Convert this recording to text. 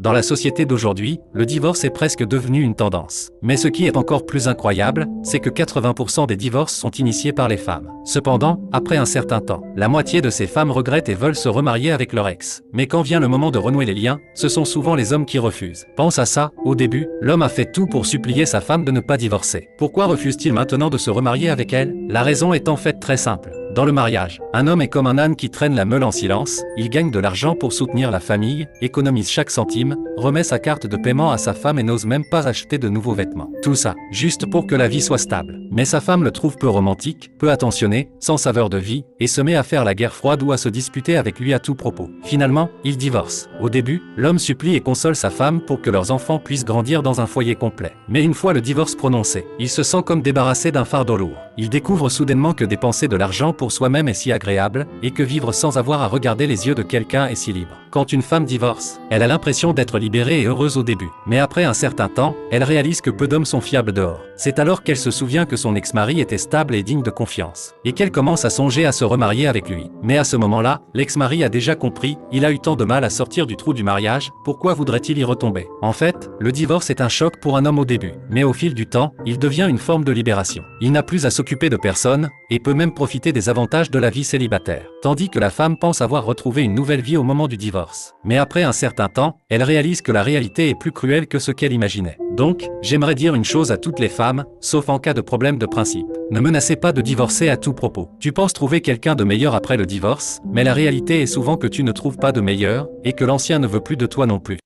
Dans la société d'aujourd'hui, le divorce est presque devenu une tendance. Mais ce qui est encore plus incroyable, c'est que 80% des divorces sont initiés par les femmes. Cependant, après un certain temps, la moitié de ces femmes regrettent et veulent se remarier avec leur ex. Mais quand vient le moment de renouer les liens, ce sont souvent les hommes qui refusent. Pense à ça, au début, l'homme a fait tout pour supplier sa femme de ne pas divorcer. Pourquoi refuse-t-il maintenant de se remarier avec elle? La raison est en fait très simple. Dans le mariage, un homme est comme un âne qui traîne la meule en silence, il gagne de l'argent pour soutenir la famille, économise chaque centime, remet sa carte de paiement à sa femme et n'ose même pas acheter de nouveaux vêtements. Tout ça, juste pour que la vie soit stable. Mais sa femme le trouve peu romantique, peu attentionné, sans saveur de vie, et se met à faire la guerre froide ou à se disputer avec lui à tout propos. Finalement, ils divorcent. Au début, l'homme supplie et console sa femme pour que leurs enfants puissent grandir dans un foyer complet. Mais une fois le divorce prononcé, il se sent comme débarrassé d'un fardeau lourd. Il découvre soudainement que dépenser de l'argent pour soi-même est si agréable, et que vivre sans avoir à regarder les yeux de quelqu'un est si libre. Quand une femme divorce, elle a l'impression d'être libérée et heureuse au début. Mais après un certain temps, elle réalise que peu d'hommes sont fiables dehors. C'est alors qu'elle se souvient que son ex-mari était stable et digne de confiance, et qu'elle commence à songer à se remarier avec lui. Mais à ce moment-là, l'ex-mari a déjà compris, il a eu tant de mal à sortir du trou du mariage, pourquoi voudrait-il y retomber? En fait, le divorce est un choc pour un homme au début, mais au fil du temps, il devient une forme de libération. Il n'a plus à s'occuper de personne, et peut même profiter des avantages de la vie célibataire. Tandis que la femme pense avoir retrouvé une nouvelle vie au moment du divorce. Mais après un certain temps, elle réalise que la réalité est plus cruelle que ce qu'elle imaginait. Donc, j'aimerais dire une chose à toutes les femmes, sauf en cas de problème de principe. Ne menacez pas de divorcer à tout propos. Tu penses trouver quelqu'un de meilleur après le divorce, mais la réalité est souvent que tu ne trouves pas de meilleur, et que l'ancien ne veut plus de toi non plus.